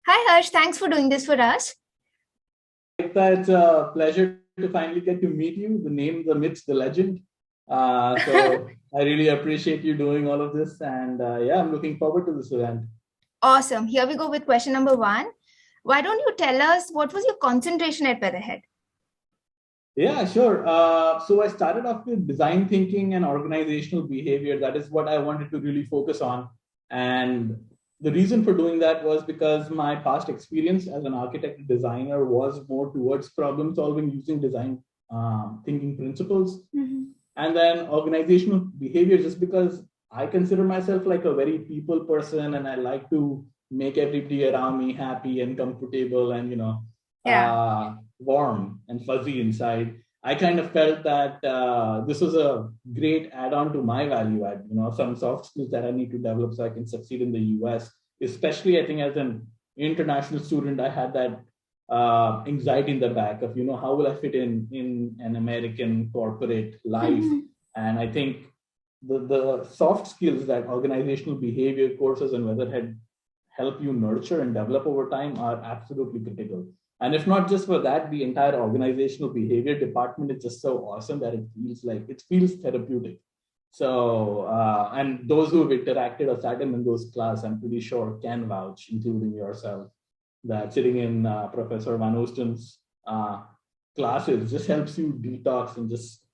Hi Harsh, thanks for doing this for us. It's a pleasure to finally get to meet you, the name, the myth, the legend. So I really appreciate you doing all of this. And yeah, I'm looking forward to this event. Awesome. Here we go with question number one. Why don't you tell us what was your concentration at Weatherhead? Yeah, sure. So I started off with design thinking and organizational behavior. That is what I wanted to really focus on. And the reason for doing that was because my past experience as an architect and designer was more towards problem solving using design thinking principles. Mhm. And then organizational behavior, just because I consider myself like a very people person and I like to make everybody around me happy and comfortable and Yeah. warm and fuzzy inside. I kind of felt that this was a great add-on to my value add, some soft skills that I need to develop so I can succeed in the US. Especially, I think as an international student, I had that anxiety in the back of how will I fit in an American corporate life. Mhm. And I think the soft skills that organizational behavior courses and Weatherhead help you nurture and develop over time are absolutely critical. And if not just for that, the entire organizational behavior department is just so awesome that it feels therapeutic. So, and those who have interacted or sat in those class, I'm pretty sure can vouch, including yourself, that sitting in Professor Van Oosten's classes just helps you detox and just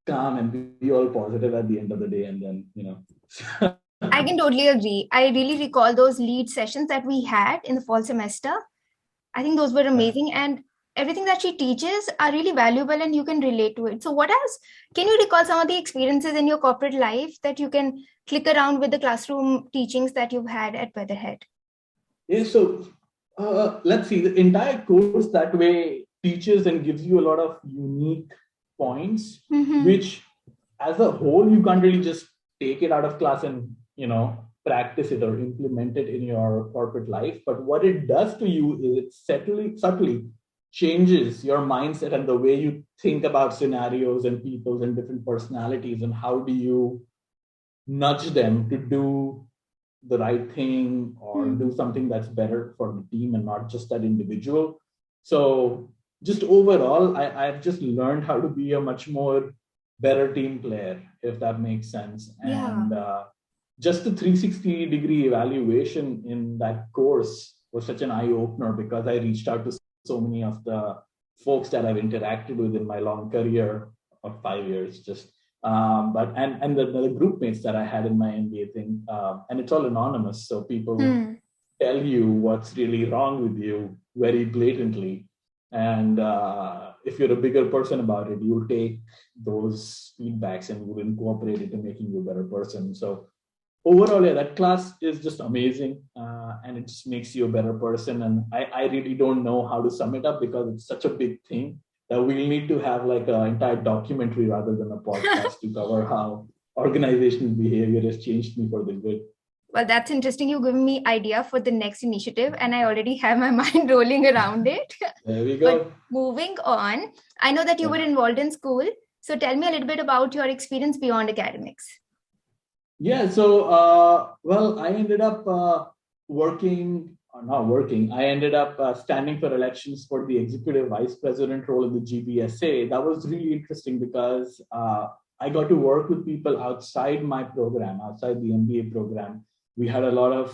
calm and be all positive at the end of the day. And then, I can totally agree. I really recall those lead sessions that we had in the fall semester. I think those were amazing, and everything that she teaches are really valuable and you can relate to it. So what else? Can you recall some of the experiences in your corporate life that you can click around with the classroom teachings that you've had at Weatherhead? yeah, so let's see, the entire course that way teaches and gives you a lot of unique points, Mm-hmm. which as a whole, you can't really just take it out of class and, practice it or implement it in your corporate life. But what it does to you is it subtly changes your mindset and the way you think about scenarios and people and different personalities and how do you nudge them to do the right thing or do something that's better for the team and not just that individual. So just overall, I've just learned how to be a much more better team player, if that makes sense. Yeah. And just the 360-degree evaluation in that course was such an eye opener because I reached out to so many of the folks that I've interacted with in my long career of 5 years. Just but and the group mates that I had in my MBA thing, and it's all anonymous, so people Hmm. tell you what's really wrong with you very blatantly, and if you're a bigger person about it, you take those feedbacks and you will incorporate it in making you a better person. So overall, yeah, that class is just amazing, and it just makes you a better person. And I really don't know how to sum it up because it's such a big thing that we need to have like an entire documentary rather than a podcast to cover how organizational behavior has changed me for the good. Well, that's interesting. You've given me idea for the next initiative, and I already have my mind rolling around it. There we But go. moving on, I know that you were Yeah. involved in school. So tell me a little bit about your experience beyond academics. Yeah, so well, I ended up working, or not working. I ended up standing for elections for the executive vice president role in the GBSA. That was really interesting because I got to work with people outside my program, outside the MBA program. We had a lot of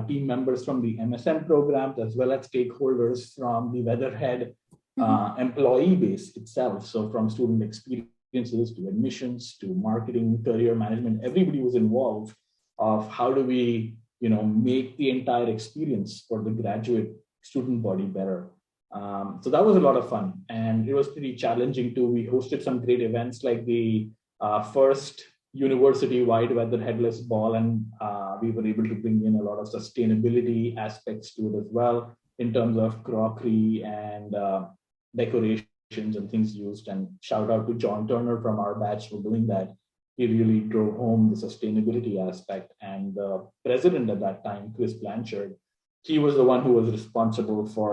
team members from the MSM programs as well as stakeholders from the Weatherhead Mhm. employee base itself. So from student experiences to admissions to marketing, career management, everybody was involved of how do we, make the entire experience for the graduate student body better. So that was a lot of fun, and it was pretty challenging too. We hosted some great events like the first university-wide weather headless ball, and we were able to bring in a lot of sustainability aspects to it as well in terms of crockery and decorations and things used. And shout out to John Turner from our batch for doing that. He really drove home the sustainability aspect. And the president at that time, Chris Blanchard, he was the one who was responsible for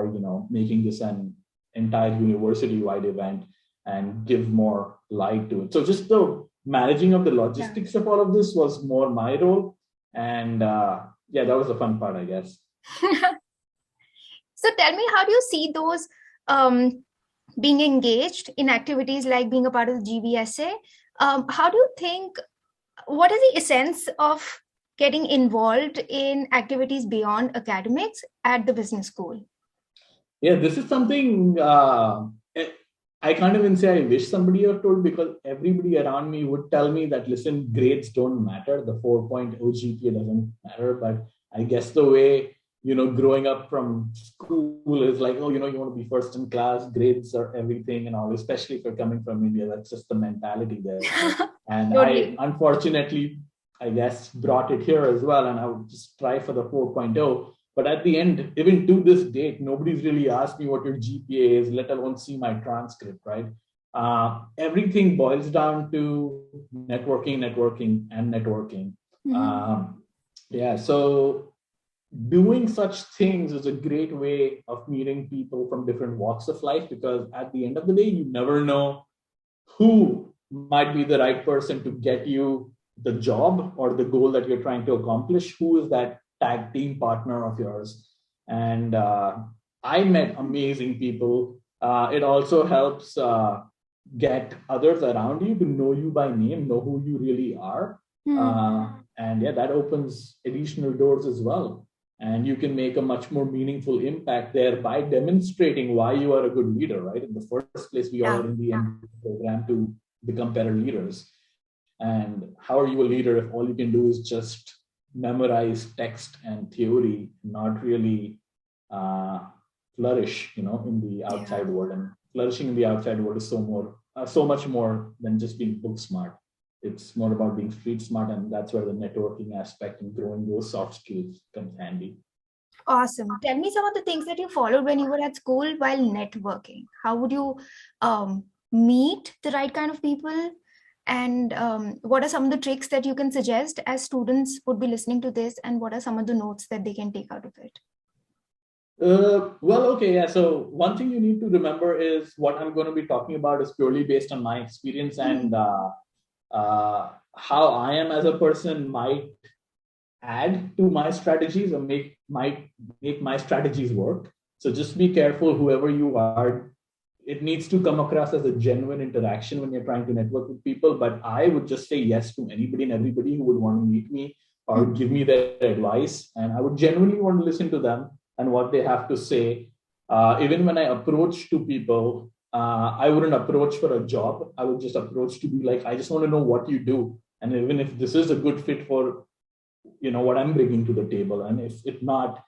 making this an entire university-wide event and give more light to it. So just the managing of the Yeah. logistics of all of this was more my role. And yeah, that was the fun part, I guess. So tell me, how do you see those being engaged in activities like being a part of the GBSA? How do you think, what is the essence of getting involved in activities beyond academics at the business school? Yeah, this is something I can't even say I wish somebody had told, because everybody around me would tell me that, listen, grades don't matter. The 4.0 GPA doesn't matter. But I guess the way, growing up from school is like, oh, you want to be first in class, grades are everything and all, especially if you're coming from India. That's just the mentality there. And I, Totally. unfortunately, I guess, brought it here as well. And I would just try for the 4.0. But at the end, even to this date, nobody's really asked me what your GPA is, let alone see my transcript, right? Everything boils down to networking, networking, and networking. Yeah, so doing such things is a great way of meeting people from different walks of life, because at the end of the day, you never know who might be the right person to get you the job or the goal that you're trying to accomplish. Who is that tag team partner of yours? And I met amazing people. It also helps get others around you to know you by name, know who you really are. And yeah, that opens additional doors as well. And you can make a much more meaningful impact there by demonstrating why you are a good leader, right? In the first place, we all are in the MBA program to become better leaders. And how are you a leader if all you can do is just memorize text and theory, not really flourish, in the outside world? And flourishing in the outside world is so much more than just being book smart. It's more about being street smart, and that's where the networking aspect and growing those soft skills comes handy. Awesome. Tell me some of the things that you followed when you were at school while networking. How would you meet the right kind of people? And what are some of the tricks that you can suggest as students would be listening to this? And what are some of the notes that they can take out of it? Well, okay, yeah. So one thing you need to remember is what I'm going to be talking about is purely based on my experience, and how I am as a person might add to my strategies or might make my strategies work. So just be careful, whoever you are. It needs to come across as a genuine interaction when you're trying to network with people. But I would just say yes to anybody and everybody who would want to meet me or give me their advice. And I would genuinely want to listen to them and what they have to say. Even when I approach to people, I wouldn't approach for a job. I would just approach to be like, I just want to know what you do. And even if this is a good fit for, what I'm bringing to the table. And if not,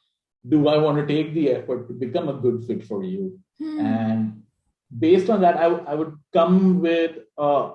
do I want to take the effort to become a good fit for you? And based on that, I would come with a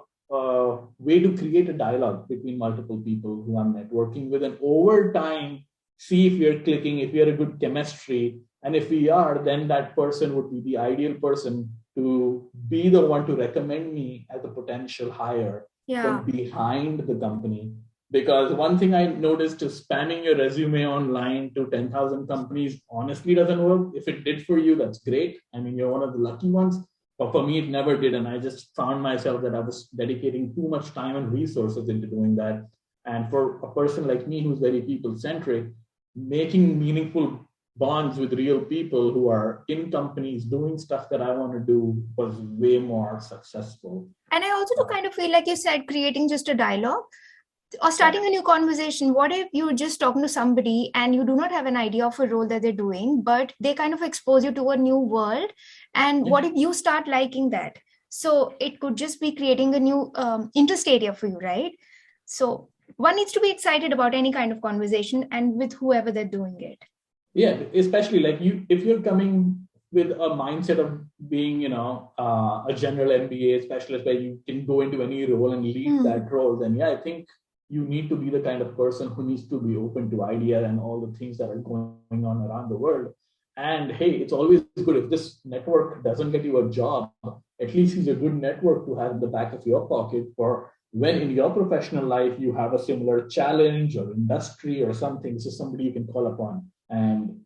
way to create a dialogue between multiple people who I'm networking with. And over time, see if we're clicking, if we are a good chemistry. And if we are, then that person would be the ideal person to be the one to recommend me as a potential hire from behind the company. Because one thing I noticed is spamming your resume online to 10,000 companies honestly doesn't work. If it did for you, that's great. I mean, you're one of the lucky ones. But for me, it never did. And I just found myself that I was dedicating too much time and resources into doing that. And for a person like me who's very people-centric, making meaningful bonds with real people who are in companies doing stuff that I want to do was way more successful. And I also do kind of feel like you said, creating just a dialogue or starting a new conversation. What if you're just talking to somebody and you do not have an idea of a role that they're doing, but they kind of expose you to a new world? And what if you start liking that? So it could just be creating a new interest area for you, right? So one needs to be excited about any kind of conversation and with whoever they're doing it. Yeah, especially like if you're coming with a mindset of being, a general MBA specialist where you can go into any role and lead that role, then yeah, I think you need to be the kind of person who needs to be open to idea and all the things that are going on around the world. And hey, it's always good if this network doesn't get you a job, at least it's a good network to have in the back of your pocket for when in your professional life you have a similar challenge or industry or something. So somebody you can call upon. And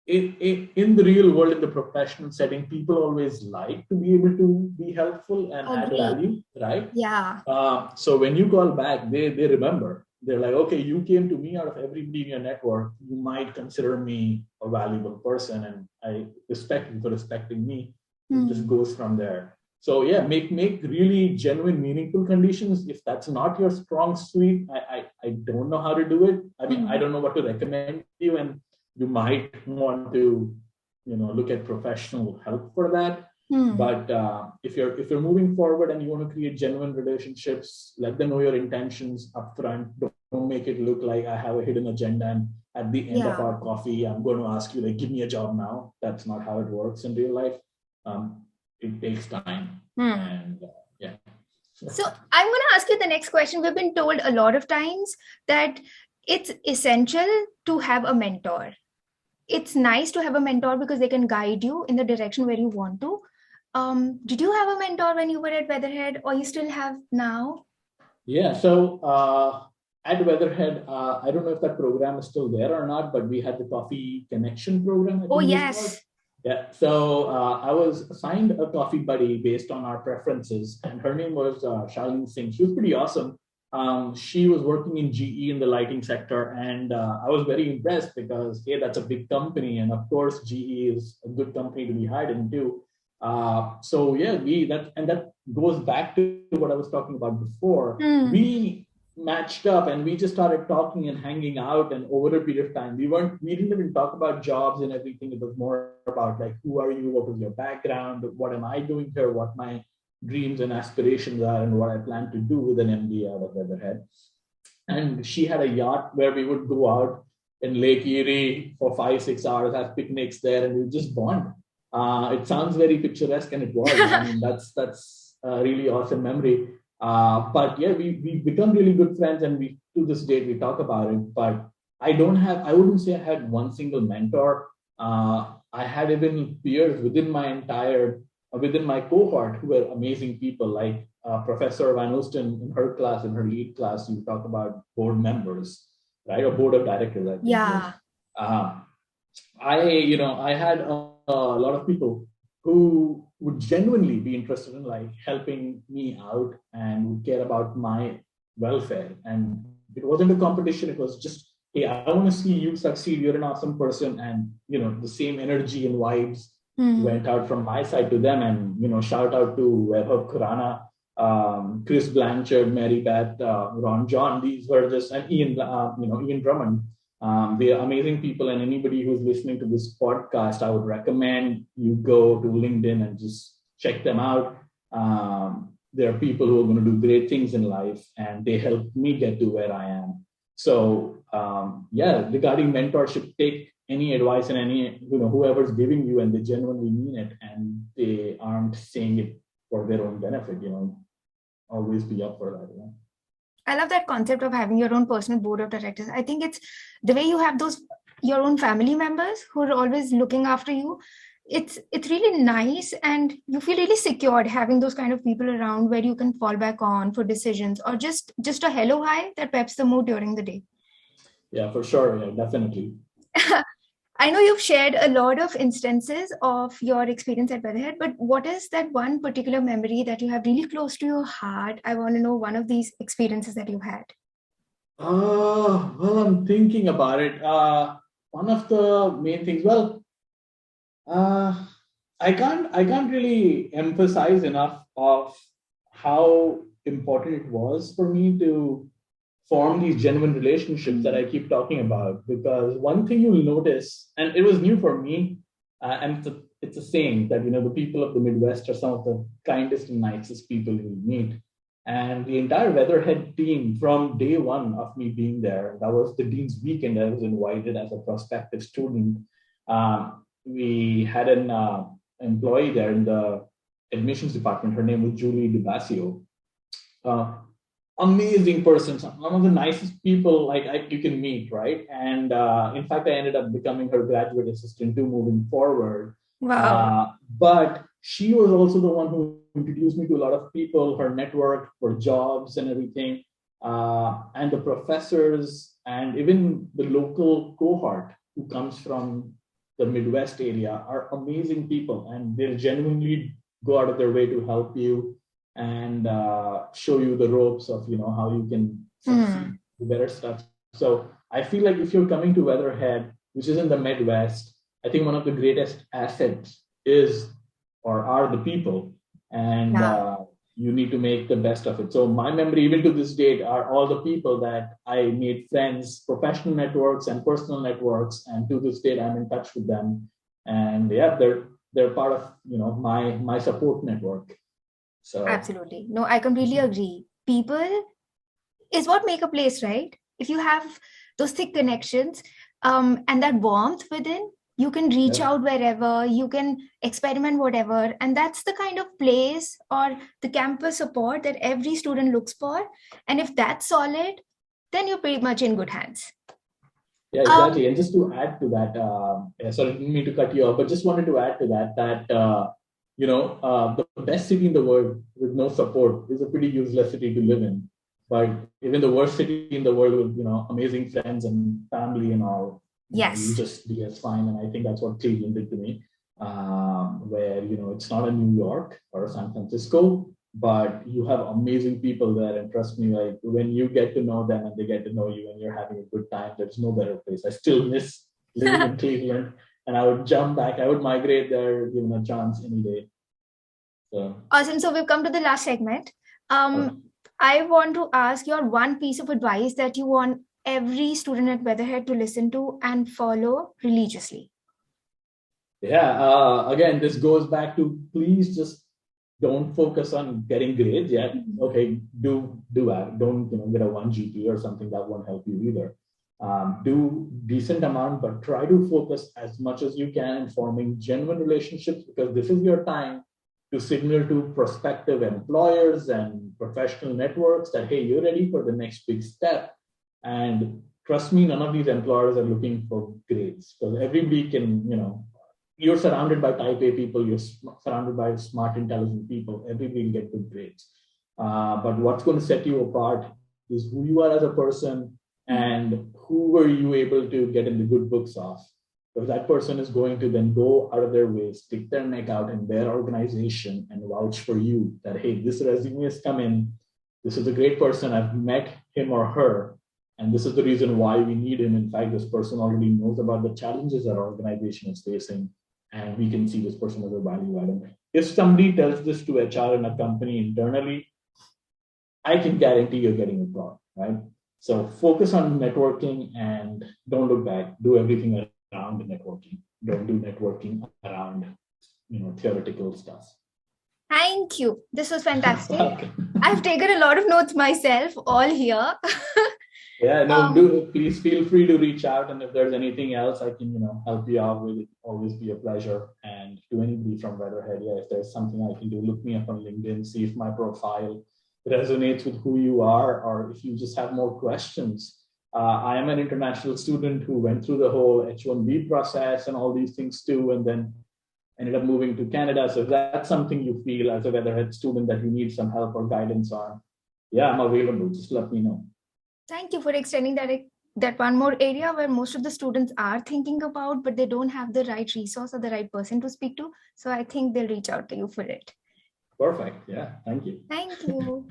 in the real world, in the professional setting, people always like to be able to be helpful and add value, right? Yeah. So when you call back, they remember. they're like, okay, you came to me out of everybody in your network. You might consider me a valuable person, and I respect you for respecting me. It just goes from there. So yeah, make really genuine, meaningful conditions. If that's not your strong suite, I don't know how to do it. I mean, I don't know what to recommend you, and you might want to, look at professional help for that. But if you're moving forward and you want to create genuine relationships, let them know your intentions upfront. Don't make it look like I have a hidden agenda, and at the end of our coffee, I'm going to ask you, like, give me a job now. That's not how it works in real life. It takes time. And yeah. So I'm going to ask you the next question. We've been told a lot of times that it's essential to have a mentor. It's nice to have a mentor because they can guide you in the direction where you want to. Did you have a mentor when you were at Weatherhead, or you still have now? Yeah. So at Weatherhead, I don't know if that program is still there or not, but we had the Coffee Connection program. I think yes. Yeah. So I was assigned a coffee buddy based on our preferences, and her name was Charlene Singh. She was pretty awesome. She was working in GE in the lighting sector, and I was very impressed because, hey, that's a big company, and of course, GE is a good company to be hired into. So yeah, that goes back to what I was talking about before. We matched up and we just started talking and hanging out, and over a period of time we didn't even talk about jobs and everything. It was more about, like, who are you, what was your background, what am I doing here, what my dreams and aspirations are, and what I plan to do with an MBA out of Weatherhead. And she had a yacht where we would go out in Lake Erie for 5-6 hours, have picnics there, and we would just bond. It sounds very picturesque, and it was. I mean, that's a really awesome memory. But yeah, we become really good friends, and we, to this date, we talk about it. But I wouldn't say I had one single mentor. I had even peers within my cohort who were amazing people, like Professor Van Oosten in her class, in her lead class. You talk about board members, right? Or board of directors, I think. Yeah. I had a lot of people who would genuinely be interested in, like, helping me out and would care about my welfare. And it wasn't a competition. It was just, hey, I want to see you succeed. You're an awesome person. And, the same energy and vibes went out from my side to them. And, shout out to Webhub Khurana, Chris Blanchard, Mary Beth, Ron John. These were just, and Ian Drummond. They are amazing people, and anybody who's listening to this podcast, I would recommend you go to LinkedIn and just check them out. There are people who are going to do great things in life, and they helped me get to where I am. So regarding mentorship, take any advice and any, whoever's giving you, and they genuinely mean it, and they aren't saying it for their own benefit. Always be up for that. I love that concept of having your own personal board of directors. I think it's the way you have your own family members who are always looking after you. It's really nice, and you feel really secured having those kind of people around where you can fall back on for decisions, or just a hello, hi that peps the mood during the day. Yeah, for sure. Yeah, definitely. I know you've shared a lot of instances of your experience at Weatherhead, but what is that one particular memory that you have really close to your heart? I want to know one of these experiences that you had. Well, I'm thinking about it. One of the main things, I can't really emphasize enough of how important it was for me to form these genuine relationships that I keep talking about. Because one thing you'll notice, and it was new for me, and it's a saying that, the people of the Midwest are some of the kindest and nicest people you'll meet. And the entire Weatherhead team, from day one of me being there, that was the Dean's Weekend. I was invited as a prospective student. We had an employee there in the admissions department. Her name was Julie DeBasio. Amazing person, one of the nicest people you can meet, right? And in fact, I ended up becoming her graduate assistant too, moving forward. Wow. But she was also the one who introduced me to a lot of people, her network for jobs and everything. And the professors and even the local cohort who comes from the Midwest area are amazing people, and they'll genuinely go out of their way to help you and show you the ropes of how you can succeed. the better stuff. So I feel like if you're coming to Weatherhead, which is in the Midwest, I think one of the greatest assets is or are the people, and Yeah, you need to make the best of it. So my memory, even to this date, are all the people that I made friends, professional networks and personal networks, and to this date, I'm in touch with them. And yeah, they're part of my support network. So absolutely. No, I completely agree. People is what make a place, right? If you have those thick connections, and that warmth within, you can reach yeah, out wherever, you can experiment whatever, and that's the kind of place or the campus support that every student looks for. And if that's solid, then you're pretty much in good hands. yeah, um exactly. And just to add to that, yeah, sorry, didn't mean to cut you off, but just wanted to add to that the best city in the world with no support is a pretty useless city to live in. But even the worst city in the world with amazing friends and family and all, you yes, just be as fine. And I think that's what Cleveland did to me, where it's not a New York or a San Francisco, but you have amazing people there. And trust me, like when you get to know them and they get to know you and you're having a good time, there's no better place. I still miss living in Cleveland, and I would jump back. I would migrate there given a chance any day. So, awesome. So we've come to the last segment. uh, I want to ask your one piece of advice that you want every student at Weatherhead to listen to and follow religiously. yeah, again, this goes back to please just don't focus on getting grades yet. Mhm. Okay, do that. Don't get a one GP or something that won't help you either. Do decent amount, but try to focus as much as you can in forming genuine relationships because this is your time to signal to prospective employers and professional networks that hey, you're ready for the next big step. And trust me, none of these employers are looking for grades because everybody can you're surrounded by type A people, you're surrounded by smart, intelligent people. Everybody will get good grades. But what's going to set you apart is who you are as a person and who were you able to get in the good books of. Because that person is going to then go out of their way, stick their neck out in their organization and vouch for you that, hey, this resume has come in. This is a great person. I've met him or her. And this is the reason why we need him. In fact, this person already knows about the challenges our organization is facing and we can see this person as a value add. If somebody tells this to HR in a company internally, I can guarantee you're getting a call, right? So focus on networking and don't look back. Do everything around networking. Don't do networking around theoretical stuff. Thank you. This was fantastic. Okay. I've taken a lot of notes myself, all here. Yeah, no, um, do please feel free to reach out, and if there's anything else I can, help you out with, it always be a pleasure. And to anybody from Weatherhead, yeah, if there's something I can do, look me up on LinkedIn, see if my profile resonates with who you are, or if you just have more questions. I am an international student who went through the whole H-1B process and all these things too, and then ended up moving to Canada. So if that's something you feel as a Weatherhead student that you need some help or guidance on, yeah, I'm available. Just let me know. Thank you for extending that one more area where most of the students are thinking about, but they don't have the right resource or the right person to speak to. So I think they'll reach out to you for it. Perfect. Yeah. Thank you. Thank you.